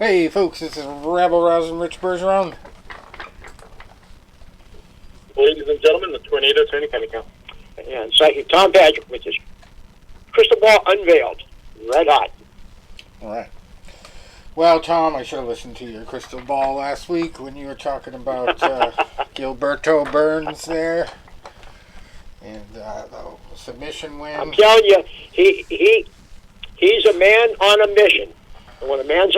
Hey folks, this is Rabble Rousing Rich Bergeron. Ladies and gentlemen, the Tornado Tony Cunningham. And second, Tom Patrick with his crystal ball unveiled. Red hot. Alright. Well, Tom, I should have listened to your crystal ball last week when you were talking about Gilberto Burns there. And the submission win. I'm telling you, he's a man on a mission. And when a man's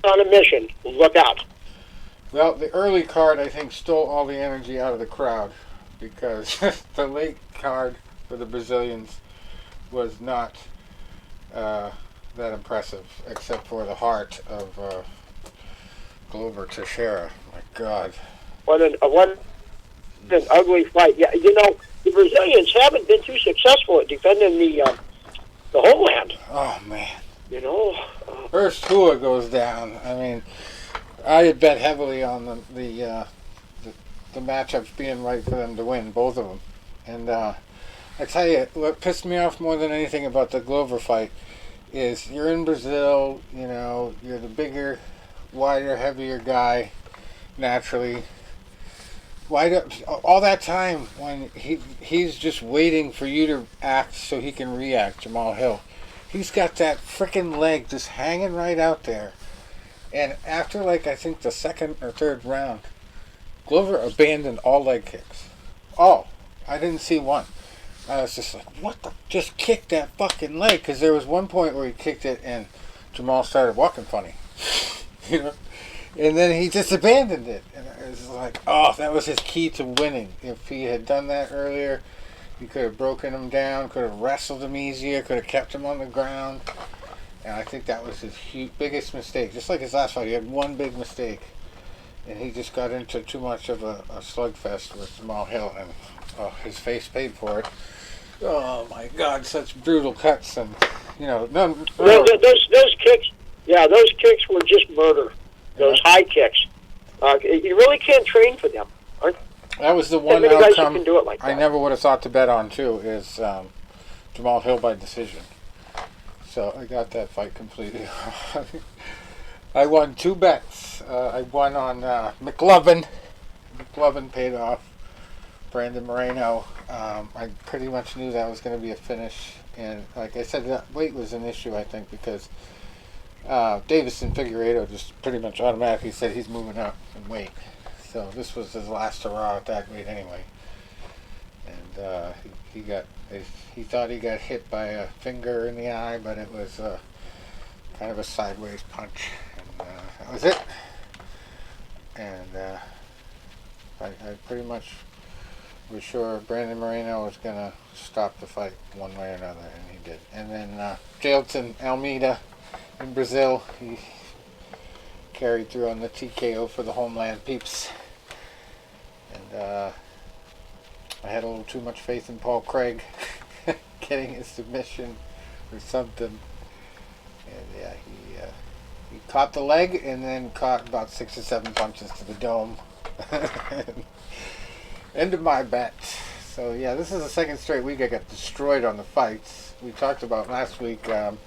on a mission, look out. Well, the early card, I think, stole all the energy out of the crowd because the late card for the Brazilians was not that impressive, except for the heart of Glover Teixeira. My God. What an ugly fight. Yeah, you know, the Brazilians haven't been too successful at defending the homeland. Oh, man. You know. First Tua goes down. I mean, I had bet heavily on the matchups being right for them to win, both of them. And I tell you, what pissed me off more than anything about the Glover fight is you're in Brazil, you know, you're the bigger, wider, heavier guy, naturally. All that time when he's just waiting for you to act so he can react, Jamahal Hill. He's got that frickin' leg just hanging right out there. And after, like, I think the second or third round, Glover abandoned all leg kicks. Oh, I didn't see one. I was just like, what the? Just kick that fucking leg. Because there was one point where he kicked it and Jamal started walking funny. You know? And then he just abandoned it. And it was like, oh, that was his key to winning. If he had done that earlier, he could have broken him down, could have wrestled him easier, could have kept him on the ground. And I think that was his biggest mistake. Just like his last fight, he had one big mistake. And he just got into too much of a slugfest with Jamahal Hill. And his face paid for it. Oh, my God, such brutal cuts. And, you know, none. Those kicks, those kicks were just murder. Those high kicks. You really can't train for them. That was the one outcome can do it like that. I never would have thought to bet on, too, is Jamahal Hill by decision. So I got that fight completely. I won 2 bets. I won on McLovin. McLovin paid off. Brandon Moreno. I pretty much knew that was going to be a finish. And like I said, that weight was an issue, I think, because Davison Figueiredo just pretty much automatically said he's moving up in weight. So this was his last hurrah at that weight anyway. And he thought he got hit by a finger in the eye, but it was kind of a sideways punch. And that was it. And I pretty much was sure Brandon Moreno was going to stop the fight one way or another, and he did. And then Jailton Almeida in Brazil, he carried through on the TKO for the homeland peeps. And I had a little too much faith in Paul Craig getting his submission or something. And yeah, he caught the leg and then caught about 6 or 7 punches to the dome. End of my bet. So yeah, this is the second straight week I got destroyed on the fights. We talked about last week in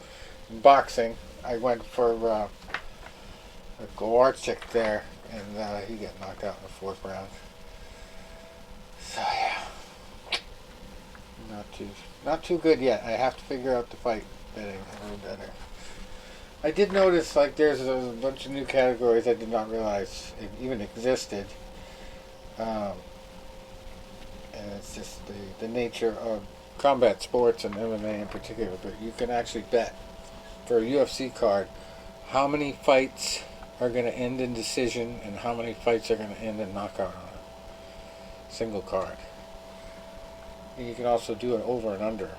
boxing. I went for a Glover there, and he got knocked out in the 4th round. So yeah, not too good yet. I have to figure out the fight betting a little better. I did notice like there's a bunch of new categories I did not realize it even existed. And it's just the nature of combat sports and MMA in particular. But you can actually bet for a UFC card how many fights are going to end in decision and how many fights are going to end in knockout on a single card. And you can also do an over and under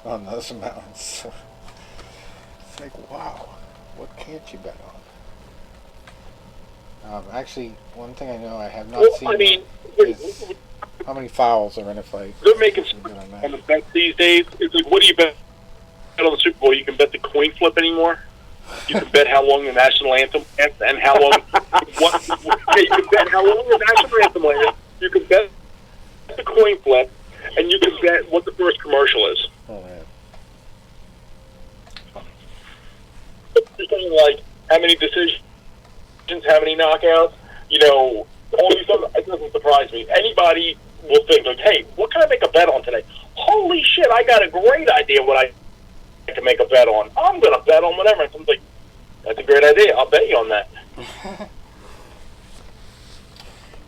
on those amounts. So it's like, wow, what can't you bet on? Actually, one thing I know I have not seen is how many fouls are in a fight. They're making on the bets these days. It's like, what do you bet on the Super Bowl? You can bet the coin flip anymore. You can bet how long the national anthem lasts and how long. You can bet how long the national anthem lasts. You can bet the coin flip, and you can bet what the first commercial is. Oh man. It's something like how many decisions, how many knockouts. You know, all these other, it doesn't surprise me. Anybody will think, like, hey, what can I make a bet on today? Holy shit, I got a great idea what I can make a bet on. I'm going to bet on whatever. And someone's like, that's a great idea. I'll bet you on that.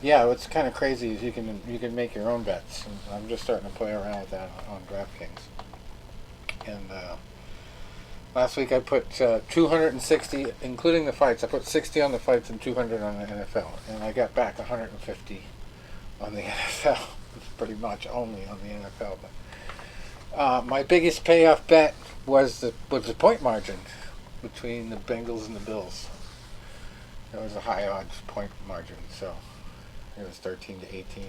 Yeah, what's kind of crazy is you can make your own bets. I'm just starting to play around with that on DraftKings. And last week I put 260, including the fights. I put 60 on the fights and 200 on the NFL, and I got back 150 on the NFL. Pretty much only on the NFL. But my biggest payoff bet was the point margin between the Bengals and the Bills. It was a high odds point margin, so it was 13 to 18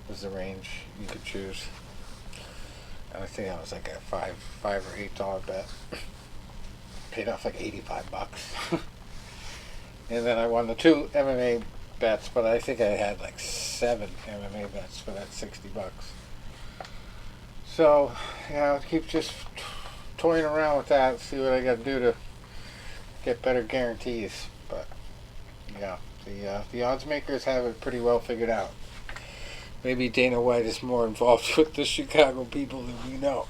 was the range you could choose. And I think that was like a $5 or $8 bet. Paid off like $85. And then I won the 2 MMA bets, but I think I had like 7 MMA bets for that $60. So, yeah, I'll keep just toying around with that, see what I got to do to get better guarantees. But yeah, the odds makers have it pretty well figured out. Maybe Dana White is more involved with the Chicago people than we know.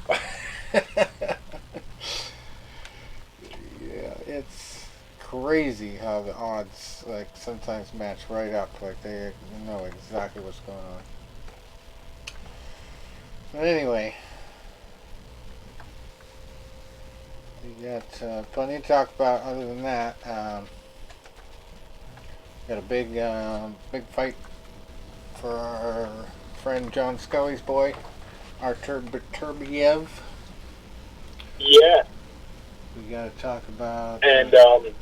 Yeah, it's crazy how the odds like sometimes match right up, like they know exactly what's going on. But anyway, we got plenty to talk about. Other than that, got a big fight for our friend John Scully's boy, Artur Beterbiev. Yeah. We got to talk about. And to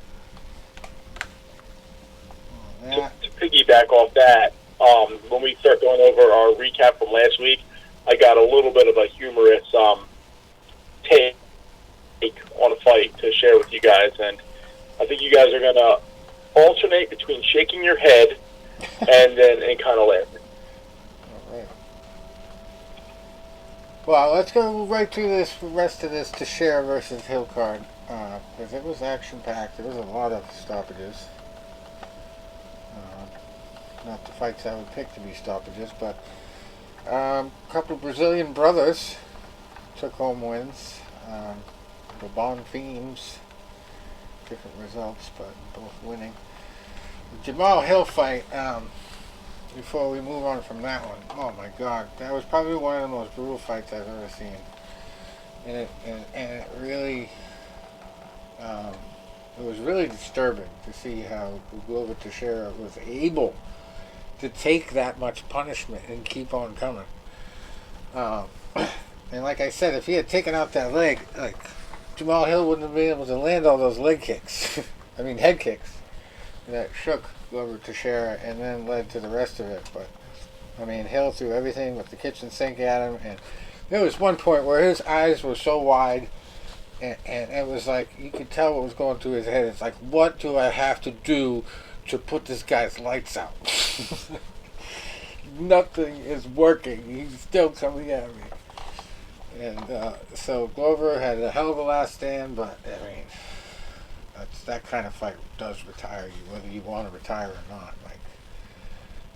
piggyback off that, when we start going over our recap from last week, I got a little bit of a humorous take on a fight to share with you guys, and I think you guys are going to alternate between shaking your head and kind of laughing. All right. Well, let's go right through this rest of this Teixeira versus Hill card, because it was action-packed. There was a lot of stoppages. Not the fights I would pick to be stoppages, but a couple of Brazilian brothers took home wins. The Bon Themes, different results, but both winning. The Jamahal Hill fight, before we move on from that one, oh my God, that was probably one of the most brutal fights I've ever seen. And it really, it was really disturbing to see how Glover Teixeira was able to take that much punishment and keep on coming. And like I said, if he had taken out that leg, like Jamahal Hill wouldn't have been able to land all those leg kicks. I mean head kicks that shook Glover Teixeira and then led to the rest of it. But I mean, Hill threw everything with the kitchen sink at him, and there was one point where his eyes were so wide, and it was like you could tell what was going through his head. It's like, what do I have to do to put this guy's lights out? Nothing is working. He's still coming at me. And so Glover had a hell of a last stand, but I mean, that kind of fight does retire you, whether you want to retire or not. Like,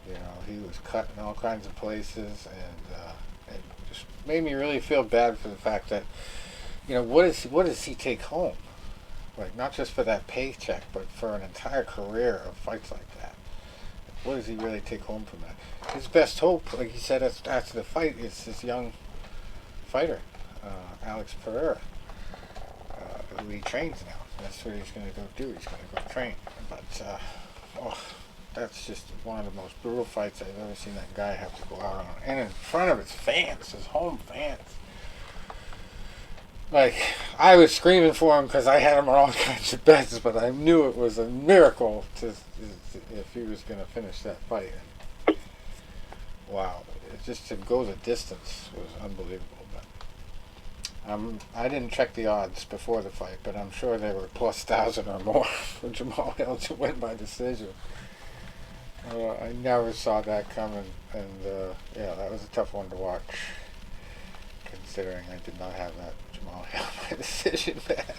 you know, he was cut in all kinds of places, and it just made me really feel bad for the fact that, you know, what does he take home? Like, not just for that paycheck, but for an entire career of fights like that. What does he really take home from that? His best hope, like he said after the fight, is this young fighter, Alex Pereira, who he trains now. That's what he's going to go do. He's going to go train. But, that's just one of the most brutal fights I've ever seen that guy have to go out on. And in front of his fans, his home fans. Like, I was screaming for him because I had him on all kinds of bets, but I knew it was a miracle if he was going to finish that fight. Wow. Just to go the distance was unbelievable. I didn't check the odds before the fight, but I'm sure they were plus 1,000 or more for Jamahal Hill to win by decision. I never saw that coming, and yeah, that was a tough one to watch, considering I did not have that Jamahal Hill by decision bet.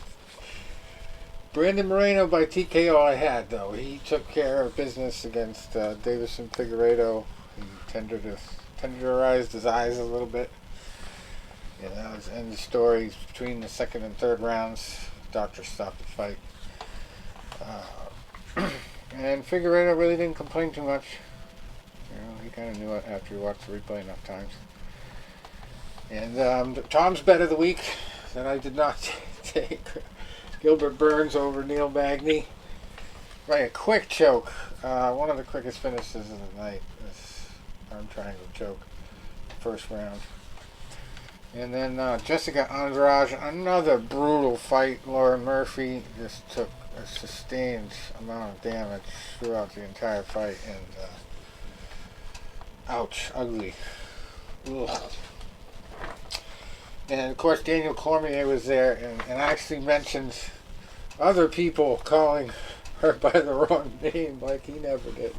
Brandon Moreno by TKO I had, though. He took care of business against Davison Figueiredo. He tenderized his eyes a little bit. Yeah, that was the end of the story. Between the second and third rounds, doctor stopped the fight. And Figueiredo really didn't complain too much. You know, he kind of knew it after he watched the replay enough times. And Tom's bet of the week that I did not take. Gilbert Burns over Neil Magny by a quick choke. One of the quickest finishes of the night. This arm triangle choke. First round. And then Jessica Andrade, another brutal fight. Lauren Murphy just took a sustained amount of damage throughout the entire fight. And ouch, ugly. Ugh. And of course Daniel Cormier was there and actually mentioned other people calling her by the wrong name like he never did.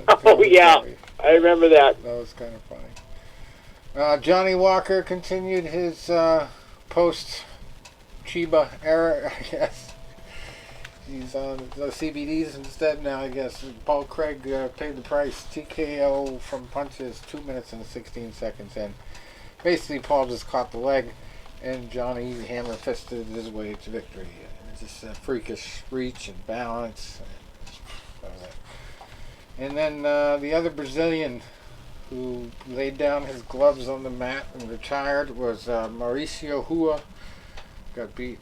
Oh yeah, funny. I remember that. That was kind of funny. Johnny Walker continued his post-Chiba era, I guess. He's on the CBDs instead now, I guess. Paul Craig paid the price. TKO from punches, 2 minutes and 16 seconds in. Basically, Paul just caught the leg, and Johnny hammer-fisted his way to victory. It's just a freakish reach and balance. And then the other Brazilian who laid down his gloves on the mat and retired was Mauricio Rua. Got beat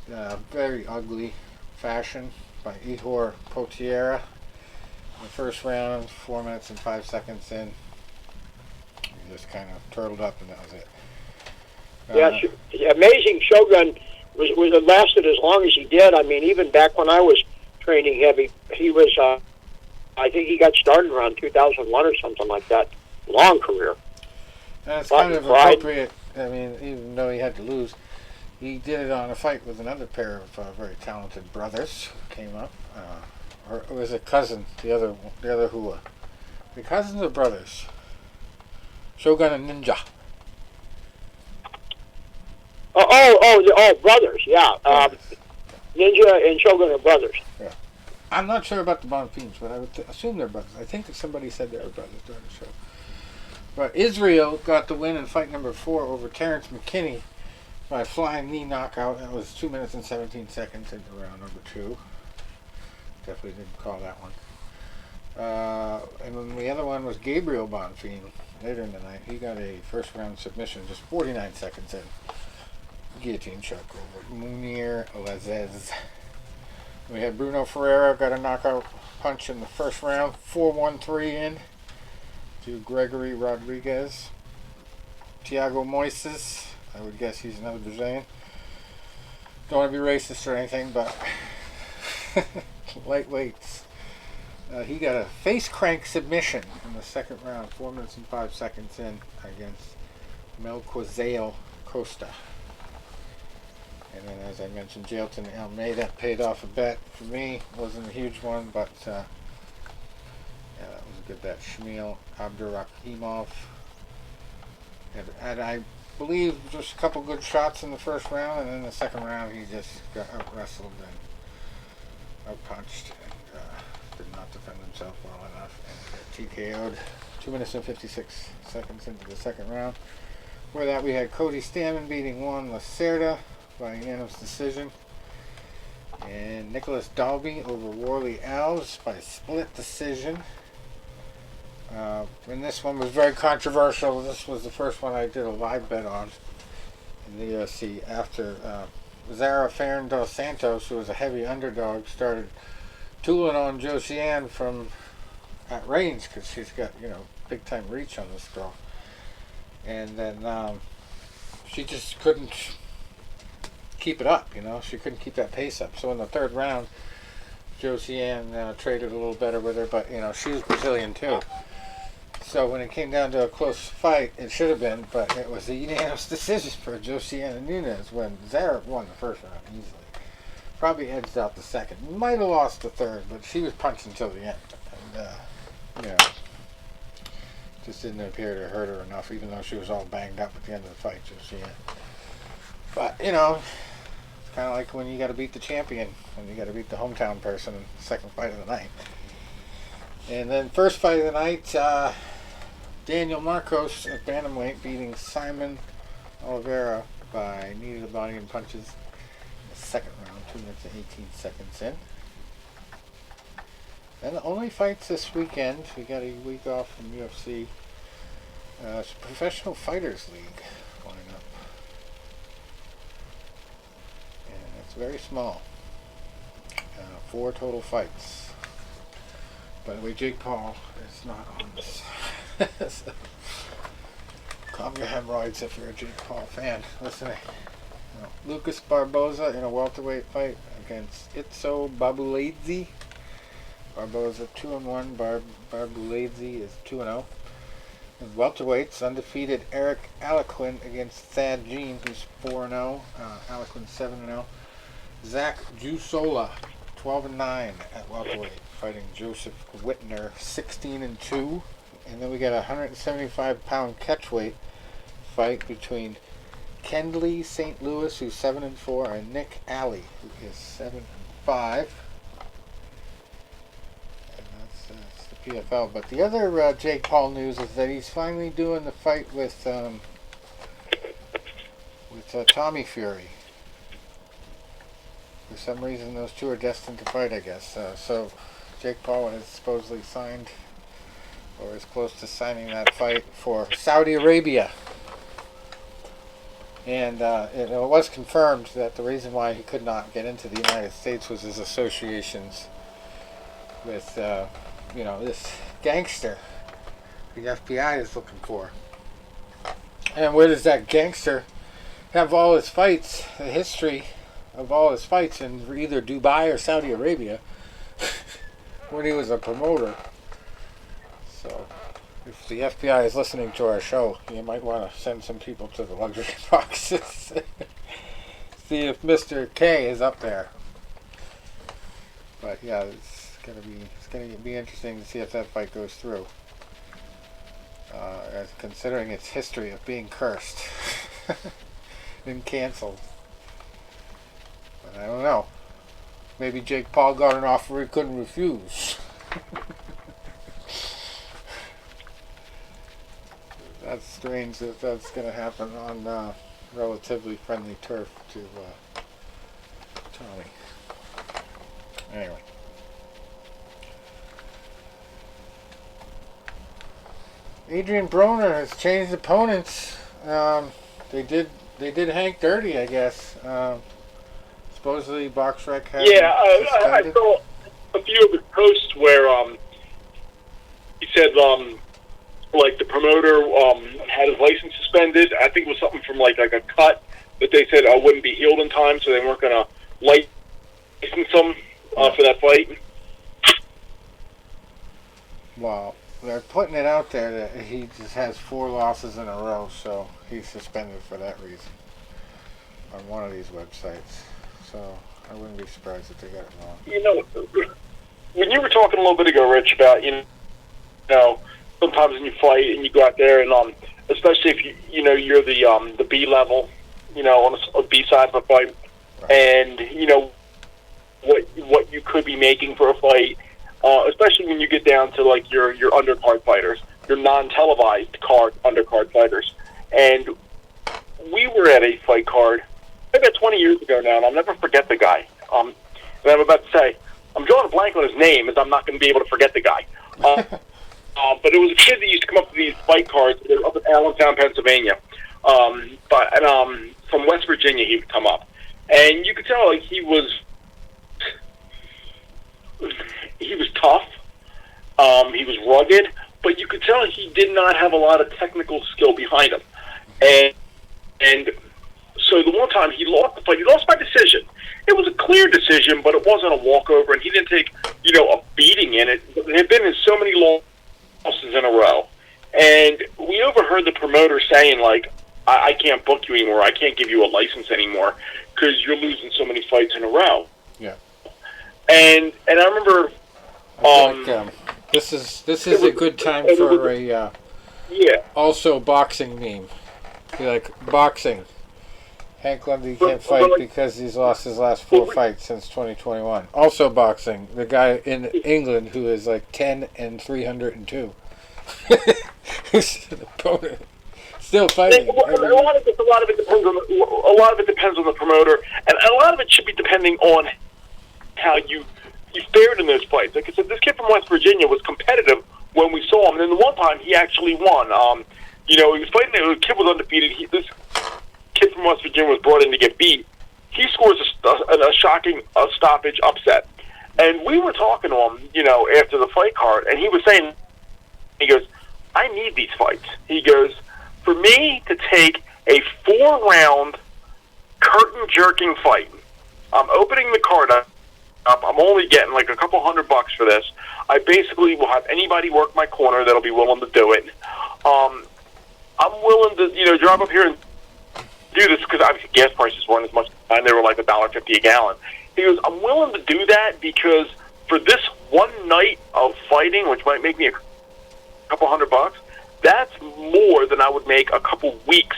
very ugly fashion by Ihor Potieria in the first round, 4 minutes and 5 seconds in. He just kind of turtled up and that was it. Amazing Shogun was lasted as long as he did. I mean, even back when I was training heavy, he was, I think he got started around 2001 or something like that. Long career. And it's kind of appropriate. I mean, even though he had to lose, he did it on a fight with another pair of very talented brothers who came up. Or it was a cousin, the other Hua. The cousins or brothers? Shogun and Ninja. Brothers, yeah. Ninja and Shogun are brothers. Yeah. I'm not sure about the Bonfils, but I would assume they're brothers. I think that somebody said they were brothers during the show. But Israel got the win in fight number 4 over Terrence McKinney by flying knee knockout. That was 2 minutes and 17 seconds into round number 2. Definitely didn't call that one. And then the other one was Gabriel Bonfim later in the night. He got a first round submission just 49 seconds in. Guillotine choke over Munir Lazez. We had Bruno Ferreira got a knockout punch in the first round, 4-1-3 in to Gregory Rodriguez. Thiago Moises, I would guess he's another Brazilian. Don't want to be racist or anything, but lightweights. He got a face crank submission in the second round, 4 minutes and 5 seconds in against Melquizael Costa. And then, as I mentioned, Jailton Almeida paid off a bet for me. Wasn't a huge one, but yeah, that was a good bet. Shamil Abdurrahimov had, I believe, just a couple good shots in the first round, and then the second round he just got out-wrestled and out-punched and did not defend himself well enough and TKO'd 2 minutes and 56 seconds into the second round. Before that, we had Cody Stamann beating Juan Lacerda by unanimous decision. And Nicholas Dalby over Worley Alves by split decision. And this one was very controversial. This was the first one I did a live bet on in the UFC after Zara Ferran dos Santos, who was a heavy underdog, started tooling on Josiane from at range because she's got, big time reach on this girl. And then she just couldn't keep it up, She couldn't keep that pace up. So in the third round, Josiane traded a little better with her, but, she was Brazilian too. So when it came down to a close fight, it should have been, but it was a unanimous decision for Josiane and Nunes when Zara won the first round easily. Probably edged out the second. Might have lost the third, but she was punching until the end. And, just didn't appear to hurt her enough, even though she was all banged up at the end of the fight, Josiane. But, kind of like when you got to beat the champion, and you got to beat the hometown person in the second fight of the night. And then first fight of the night, Daniel Marcos at bantamweight beating Simon Oliveira by knee to the body and punches in the second round, 2 minutes and 18 seconds in. And the only fights this weekend, we got a week off from UFC. It's a Professional Fighters League lineup. And it's very small. 4 total fights. By the way, Jake Paul is not on this. So, calm your hemorrhoids if you're a Jake Paul fan. Listening. Lucas Barboza in a welterweight fight against Itzo Babuladze. Barboza 2-1. Babuladze is 2-0. In welterweights, undefeated Eric Alaquin against Thad Jean, who's 4-0. Alaquin 7-0. Zach Jusola 12-9 at welterweight, fighting Joseph Whitner 16-2. And then we got a 175-pound catchweight fight between Kendley St. Louis, who's 7-4, and Nick Alley, who is 7-5. And that's the PFL. But the other Jake Paul news is that he's finally doing the fight with Tommy Fury. For some reason, those two are destined to fight, I guess. So Jake Paul has supposedly signed, or is close to signing that fight for Saudi Arabia. And it was confirmed that the reason why he could not get into the United States was his associations with, this gangster the FBI is looking for. And where does that gangster have all his fights, the history of all his fights in either Dubai or Saudi Arabia when he was a promoter? So if the FBI is listening to our show, you might want to send some people to the luxury boxes. See if Mr. K is up there. But yeah, it's gonna be interesting to see if that fight goes through. Considering its history of being cursed and canceled. But I don't know. Maybe Jake Paul got an offer he couldn't refuse. That's strange that that's going to happen on relatively friendly turf to Tommy. Anyway. Adrian Broner has changed opponents. They did Hank dirty, I guess. Supposedly BoxRec had I saw a few of the posts where he said like the promoter had his license suspended. I think it was something from like a cut that they said wouldn't be healed in time, so they weren't going to license him for that fight. Wow. They're putting it out there that he just has 4 losses in a row, so he's suspended for that reason on one of these websites. So I wouldn't be surprised if they got it wrong. You know, when you were talking a little bit ago, Rich, about sometimes when you fight and you go out there and especially if you're the B level, on a B side of a fight, right. And what you could be making for a fight. Especially when you get down to like your undercard fighters, your non-televised undercard fighters. And we were at a fight card about 20 years ago now, and I'll never forget the guy. And I'm about to say, I'm drawing a blank on his name, as I'm not going to be able to forget the guy. But it was a kid that used to come up to these fight cards. They were up in Allentown, Pennsylvania. From West Virginia, he would come up, and you could tell like he was tough. He was rugged, but you could tell he did not have a lot of technical skill behind him. And so the one time he lost the fight, he lost by decision. It was a clear decision, but it wasn't a walkover, and he didn't take, a beating in it. There had been in so many losses in a row. And we overheard the promoter saying, like, I can't book you anymore. I can't give you a license anymore because you're losing so many fights in a row. Yeah. And I remember... this is a good time for a also boxing meme. Like boxing Hank Lundy can't fight because he's lost his last 4 fights since 2021. Also boxing, the guy in England who is like 10 and 302. His opponent still fighting. A lot of it depends on the promoter, and a lot of it should be depending on how you fared in those fights. Like I said, this kid from West Virginia was competitive when we saw him, and then the one time he actually won. He was fighting. The kid was undefeated. This kid from West Virginia was brought in to get beat. He scores a shocking stoppage upset, and we were talking to him, after the fight card, and he was saying, he goes, "I need these fights." He goes, "For me to take a 4-round curtain-jerking fight, I'm opening the card up. I'm only getting like a couple $100 for this. I basically will have anybody work my corner that'll be willing to do it. I'm willing to, drive up here and do this because obviously gas prices weren't as much, and they were like $1.50 a gallon." He goes, "I'm willing to do that because for this one night of fighting, which might make me a couple $100, that's more than I would make a couple weeks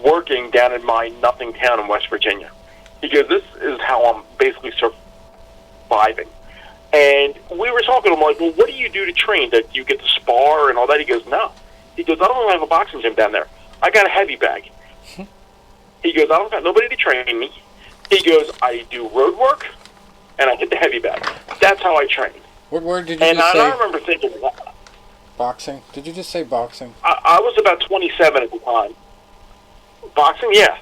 working down in my nothing town in West Virginia." He goes, "This is how I'm basically surviving." And we were talking to him like, "Well, what do you do to train? That you get to spar and all that?" He goes, "No." He goes, "I don't really have a boxing gym down there. I got a heavy bag." He goes, "I don't got nobody to train me." He goes, "I do road work and I hit the heavy bag. That's how I train." What word did you and just say? I remember thinking, boxing? Did you just say boxing? I was about 27 at the time. Boxing, yeah.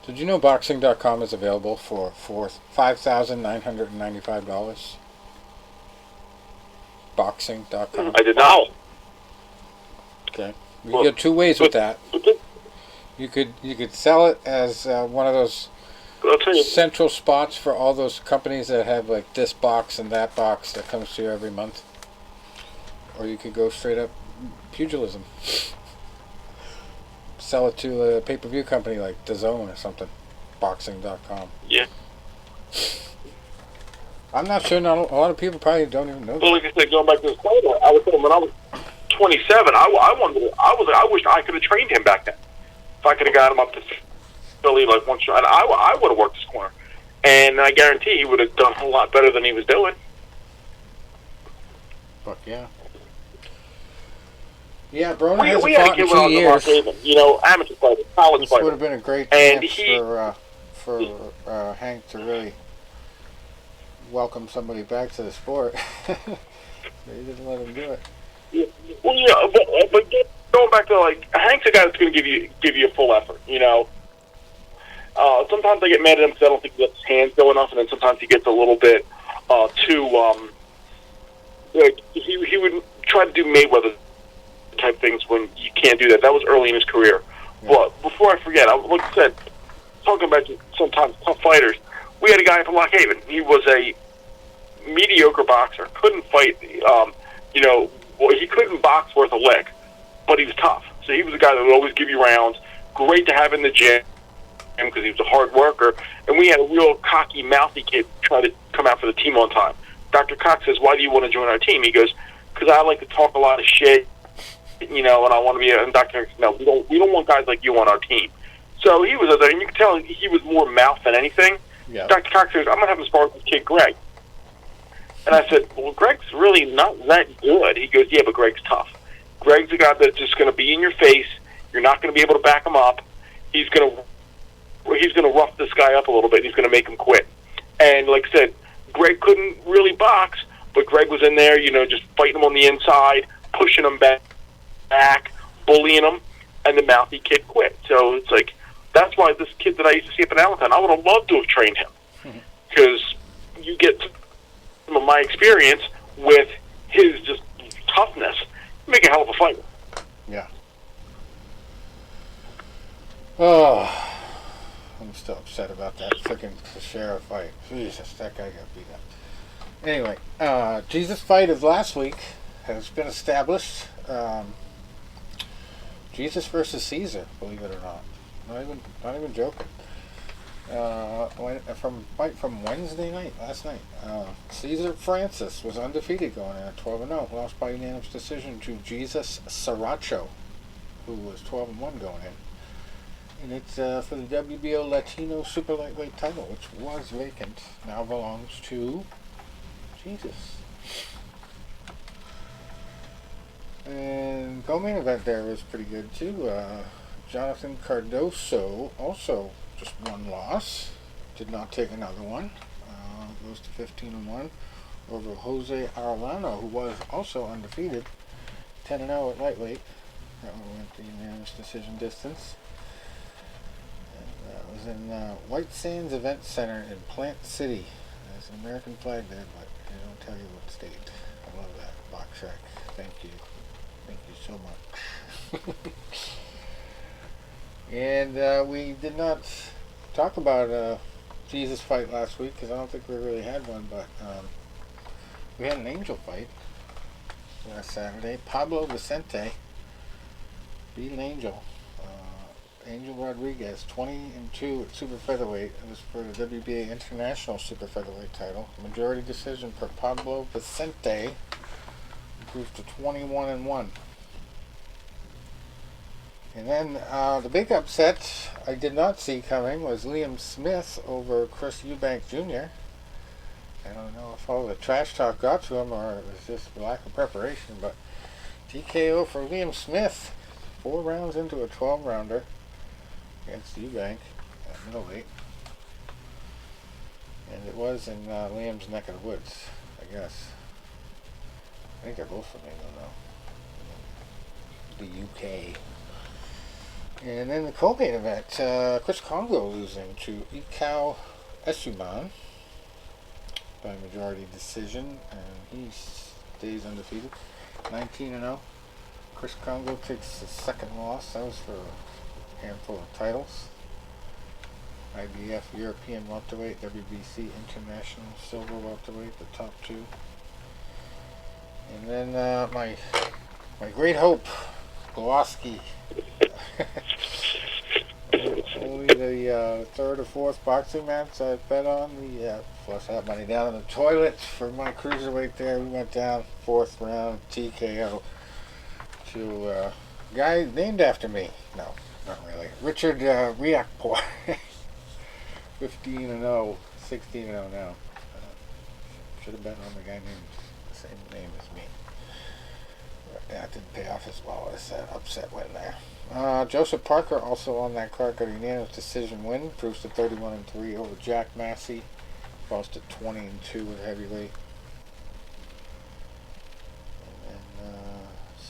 Did you know boxing.com is available for $5,995? Boxing.com. I did not. Okay. You can go 2 ways with that. You could sell it as one of those central spots for all those companies that have like this box and that box that comes to you every month. Or you could go straight up pugilism. Sell it to a pay-per-view company like DAZN or something. Boxing.com. Yeah. I'm not sure. A lot of people probably don't even know that. Well, like I said, going back to this fight, I was saying when I was 27, I wished I could have trained him back then. If I could have got him up to Philly like one shot, I would have worked his corner, and I guarantee he would have done a lot better than he was doing. Fuck yeah. Yeah, Broner hasn't we had fought a in kid 2 years. Amateur fighter, college This fighter. would have been a great And chance for Hank to really welcome somebody back to the sport. They didn't let him do it. Yeah, well, yeah, but going back to like Hank's a guy that's going to give you a full effort. Sometimes I get mad at him because I don't think he lets his hands go enough, and then sometimes he gets a little bit too like he would try to do Mayweather type things when you can't do that. That was early in his career. Yeah. But before I forget, like I said, talking about sometimes tough fighters, we had a guy from Lock Haven. He was a mediocre boxer, couldn't fight. He couldn't box worth a lick, but he was tough. So he was a guy that would always give you rounds. Great to have in the gym because he was a hard worker. And we had a real cocky, mouthy kid try to come out for the team on time. Dr. Cox says, "Why do you want to join our team?" He goes, "Because I like to talk a lot of shit, and I want to be." And Dr. Cox, "No, we don't want guys like you on our team." So he was there, and you could tell he was more mouth than anything. Yeah. Dr. Cox says, "I'm going to have him spar with this kid, Greg." And I said, "Well, Greg's really not that good." He goes, "Yeah, but Greg's tough. Greg's a guy that's just going to be in your face. You're not going to be able to back him up. He's going to rough this guy up a little bit. And he's going to make him quit." And like I said, Greg couldn't really box, but Greg was in there, just fighting him on the inside, pushing him back, bullying him, and the mouthy kid quit. So it's like, that's why this kid that I used to see up in Allentown, I would have loved to have trained him. Because you get some of my experience with his just toughness. You make a hell of a fighter. Yeah. Oh, I'm still upset about that freaking Teixeira fight. Jesus, that guy got beat up. Anyway, Jesus' fight of last week has been established. Jesus versus Caesar, believe it or not. Not even joking. From Wednesday night, last night. Caesar Francis was undefeated going in at 12-0. Lost by unanimous decision to Jesus Saracho, who was 12-1 going in. And it's for the WBO Latino Super Lightweight title, which was vacant. Now belongs to Jesus. And co-main event there was pretty good too. Jonathan Cardoso also just one loss. Did not take another one. Goes to 15-1 over Jose Arellano, who was also undefeated. 10-0 at lightweight. That one went the unanimous decision distance. And that was in White Sands Event Center in Plant City. There's an American flag there, but they don't tell you what state. I love that. Box Shack. Thank you. Thank you so much. And we did not talk about Jesus fight last week because I don't think we really had one, but we had an angel fight last Saturday. Pablo Vicente beat an angel. Angel Rodriguez, 20-2 at super featherweight. It was for the WBA International Super Featherweight title. Majority decision for Pablo Vicente. Improved to 21-1. And then the big upset I did not see coming was Liam Smith over Chris Eubank Jr. I don't know if all the trash talk got to him or it was just lack of preparation, but TKO for Liam Smith. 4 rounds into a 12-rounder against Eubank at middleweight. And it was in Liam's neck of the woods, I guess. I think they're both from England, though. The UK. And then the co-main event, Chris Congo losing to Ikao Esuman by majority decision, and he stays undefeated, 19-0. Chris Congo takes his second loss. That was for a handful of titles. IBF European welterweight, WBC International Silver welterweight, the top 2. And then my great hope, Glowacki. Only the third or fourth boxing match I bet on. Flush that money down in the toilet for my cruiserweight there. We went down 4th round TKO to a guy named after me. No, not really. Richard Riakpo. 15-0, 16-0 now. Should have bet on the guy named the same name as me. That didn't pay off as well as that upset win there. Joseph Parker also on that card got a unanimous decision win. Proves to 31-3 over Jack Massey. Falls to 20-2 with heavyweight. And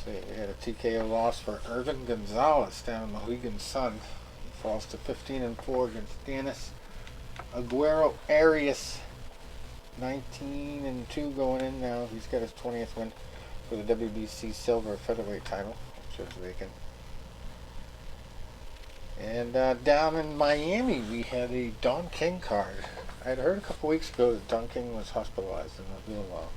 then we had a TKO loss for Irvin Gonzalez down in Mohegan Sun. He falls to 15-4 against Dennis Aguero Arias. 19-2 going in now. He's got his 20th win for the WBC Silver Featherweight title, which was vacant. And down in Miami, we had a Don King card. I had heard a couple weeks ago that Don King was hospitalized in Mobile.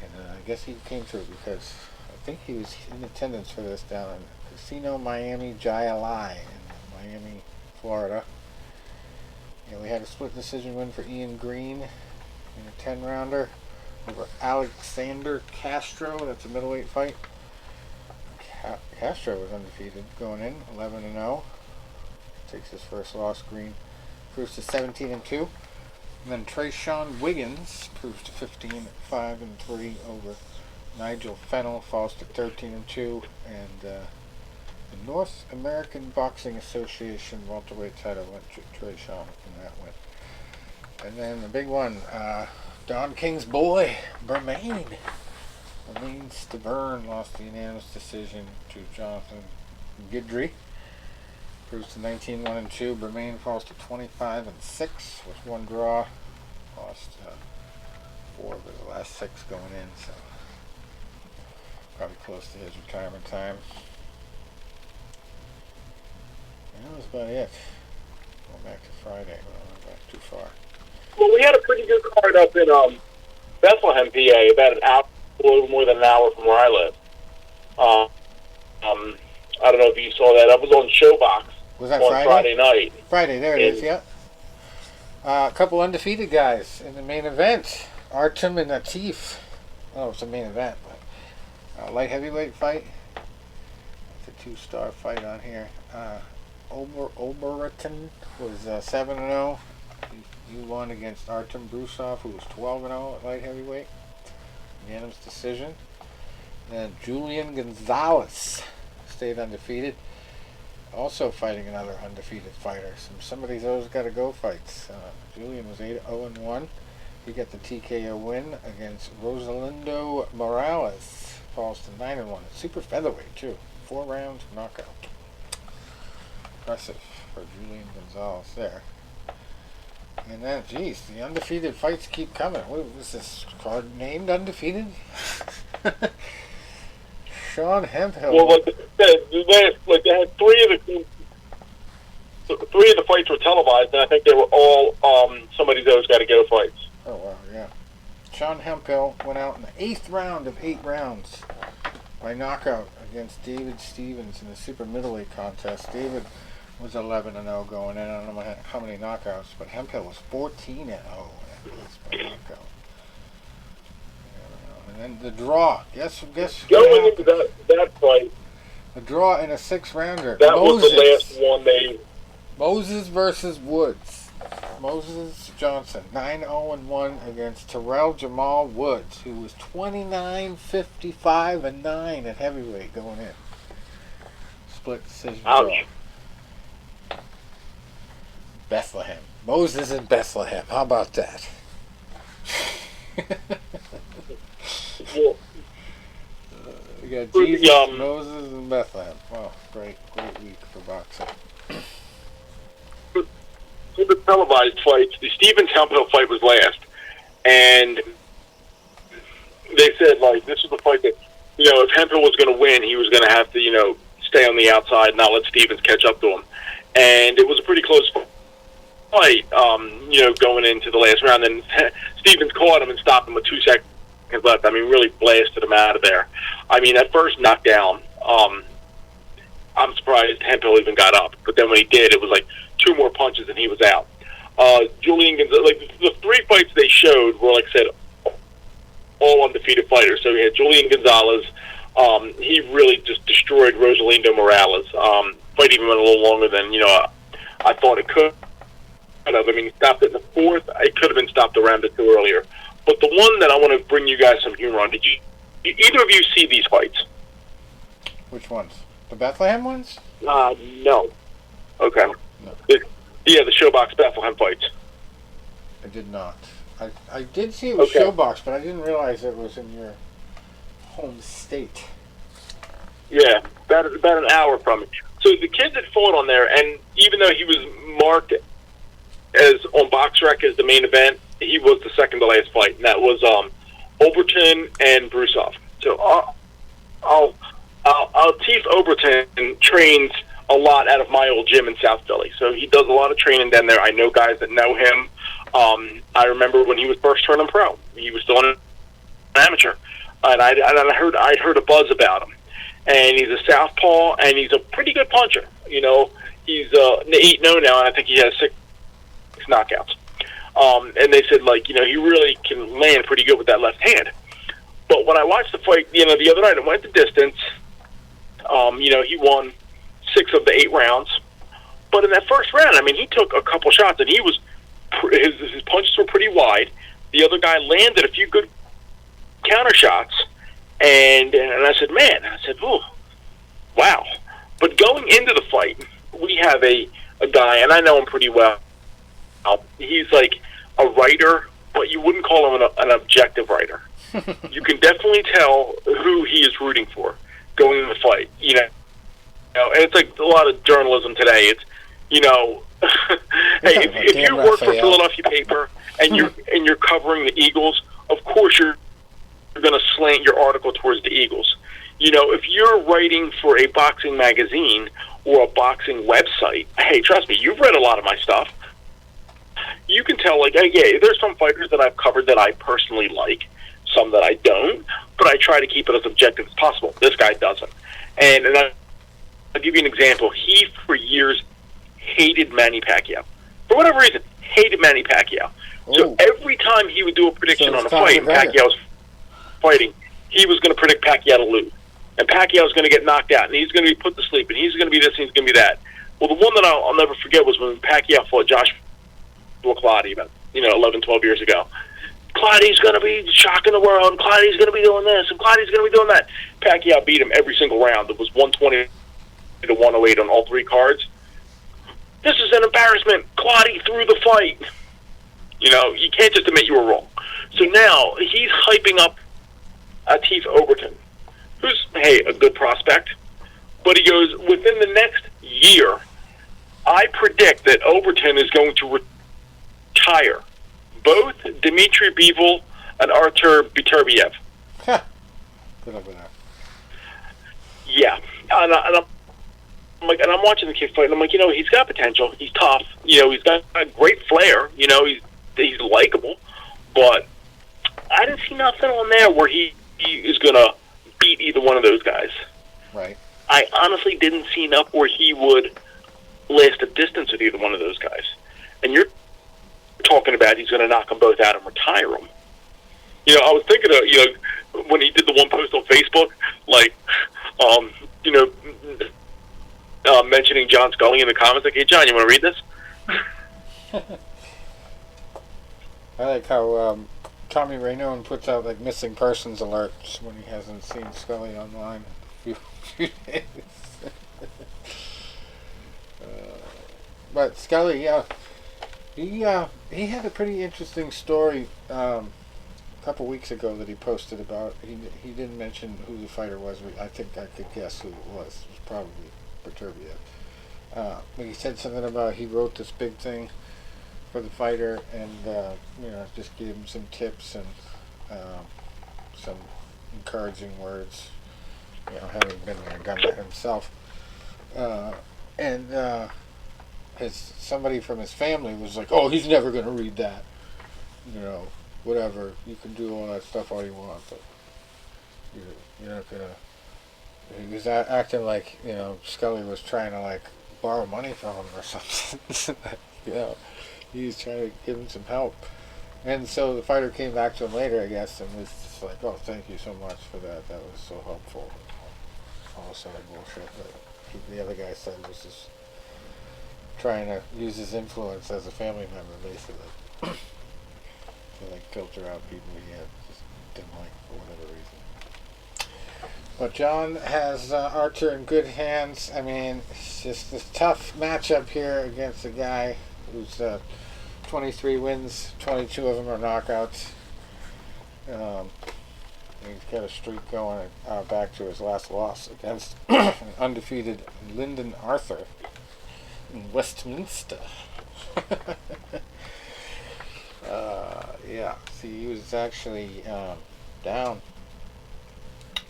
And I guess he came through because I think he was in attendance for this down in Casino Miami Jai-Alai in Miami, Florida. And we had a split decision win for Ian Green in a 10-rounder over Alexander Castro. That's a middleweight fight. Castro was undefeated going in, 11-0. Takes his first loss. Green proves to 17-2. And then Trayshawn Wiggins proves to 15-5-3 over Nigel Fennell. Falls to 13-2. And the North American Boxing Association welterweight title went to Trayshawn in that win. And then the big one, Don King's boy, Bermain. Bermain Stabern lost the unanimous decision to Jonathan Guidry. Proves to 19-1-2. Bermain falls to 25-6 with 1 draw. Lost 4 of his last 6 going in, so probably close to his retirement time. And that was about it. Going back to Friday, but I went back too far. Well, we had a pretty good card up in Bethlehem, PA, about an hour, a little more than an hour from where I live. I don't know if you saw that. I was on Showbox. Was that on Friday night? Friday, there it is, yeah. A couple undefeated guys in the main event. Artem and Atif. Oh, it's a main event, but light heavyweight fight. two-star fight on here. Oberton was 7-0. He won against Artem Brusov, who was 12-0 at light heavyweight. Unanimous decision. And Julian Gonzalez stayed undefeated. Also fighting another undefeated fighter. Some of these those got-to go fights. Julian was 8-0-1. He got the TKO win against Rosalindo Morales. Falls to 9-1. Super featherweight too. 4 rounds knockout. Impressive for Julian Gonzalez there. And then, geez, the undefeated fights keep coming. What was this card named undefeated? Sean Hemphill. Well, like they had three of the fights were televised, and I think they were all some of those got-to-go fights. Oh wow, yeah. Sean Hemphill went out in the 8th round of 8 rounds by knockout against David Stevens in the super middleweight contest. David was 11-0 going in. I don't know how many knockouts, but Hemphill was 14-0 by knockout. And then the draw. Guess going into that fight. The draw in a 6-rounder. That was the last one they. Moses versus Woods. Moses Johnson, 9-0-1 against Terrell Jamal Woods, who was 29-55-9 at heavyweight going in. Split decision draw. Bethlehem. Moses in Bethlehem. How about that? Well, We got Jesus, Moses, and Bethlehem. Wow, great week for boxing. For the televised fights, the Stevens Hemphill fight was last, and they said like this was the fight that if Hemphill was going to win, he was going to have to stay on the outside and not let Stevens catch up to him, and it was a pretty close fight. Going into the last round, and Stevens caught him and stopped him with 2 seconds left. I mean, really blasted him out of there. I mean, that first knockdown, I'm surprised Hemphill even got up. But then when he did, it was like 2 more punches and he was out. Julian Gonzalez, the 3 fights they showed were, like I said, all undefeated fighters. So we had Julian Gonzalez. He really just destroyed Rosalindo Morales. Fight even went a little longer than I thought it could. I mean, he stopped it in the 4th. It could have been stopped a round or 2 earlier. But the one that I want to bring you guys some humor on, did either of you see these fights? Which ones? The Bethlehem ones? No. Okay. No. The Showbox Bethlehem fights. I did not. I did see it was Showbox, but I didn't realize it was in your home state. Yeah, about an hour from it. So the kid that fought on there, and even though he was marked as on BoxRec as the main event, he was the second to last fight, and that was Overton and Brusov. So Teef Overton trains a lot out of my old gym in South Philly, so he does a lot of training down there. I know guys that know him. I remember when he was first turning pro, he was still an amateur, and I'd heard a buzz about him. And he's a southpaw, and he's a pretty good puncher. He's 8-0 now, and I think he has 6 knockouts. And they said, he really can land pretty good with that left hand. But when I watched the fight, the other night, it went the distance. He won 6 of the 8 rounds. But in that first round, I mean, he took a couple shots, and his punches were pretty wide. The other guy landed a few good counter shots. And I said, oh, wow. But going into the fight, we have a guy, and I know him pretty well. He's like a writer, but you wouldn't call him an objective writer. You can definitely tell who he is rooting for going into the fight. And it's like a lot of journalism today. It's hey, if you work for Philadelphia paper and you're covering the Eagles, of course you're going to slant your article towards the Eagles. If you're writing for a boxing magazine or a boxing website, hey, trust me, you've read a lot of my stuff. You can tell, there's some fighters that I've covered that I personally like, some that I don't, but I try to keep it as objective as possible. This guy doesn't. And I'll give you an example. He, for years, hated Manny Pacquiao. For whatever reason, hated Manny Pacquiao. So every time he would do a prediction on a fight, Pacquiao's fighting, he was going to predict Pacquiao to lose. and Pacquiao's going to get knocked out, and he's going to be put to sleep, and he's going to be this, and he's going to be that. Well, the one that I'll never forget was when Pacquiao fought Joshua Clottey about 11, 12 years ago. Clottey's going to be shocking the world, and Clottey's going to be doing this, and Clottey's going to be doing that. Pacquiao beat him every single round. It was 120 to 108 on all three cards. This is an embarrassment. Clottey threw the fight. You can't just admit you were wrong. So now he's hyping up Atif Overton, who's, hey, a good prospect. But he goes, within the next year, I predict that Overton is going to retire both Dmitry Bivol and Artur Beterbiev. Good luck with that. Yeah. And I'm watching the kid fight, and I'm like, he's got potential. He's tough. He's got a great flair. He's likable. But I didn't see nothing on there where he is going to beat either one of those guys. Right. I honestly didn't see enough where he would last a distance with either one of those guys. And you're talking about he's going to knock them both out and retire them. I was thinking of, when he did the one post on Facebook, like, mentioning John Scully in the comments, like, hey, John, you want to read this? I like how Tommy Raynone puts out, like, missing persons alerts when he hasn't seen Scully online in a few days. But Scully, he had a pretty interesting story a couple weeks ago that he posted about. He didn't mention who the fighter was, but I think I could guess who it was. It was probably Beterbiev. But he said something about he wrote this big thing for the fighter, and just gave him some tips and some encouraging words. Having been there and done that himself, and somebody from his family was like, "Oh, he's never going to read that." Whatever, you can do all that stuff all you want, but you're not gonna. He was acting like Scully was trying to like borrow money from him or something. He was trying to give him some help, and so the fighter came back to him later, I guess, and was just like, "Oh, thank you so much for that. That was so helpful." All this other bullshit that the other guy said was just trying to use his influence as a family member, basically. To like filter out people he just didn't like for whatever reason. But John has Archer in good hands. I mean, it's just this tough matchup here against a guy who's 23 wins, 22 of them are knockouts. He's got a streak going back to his last loss against an undefeated Lyndon Arthur in Westminster. See, he was actually down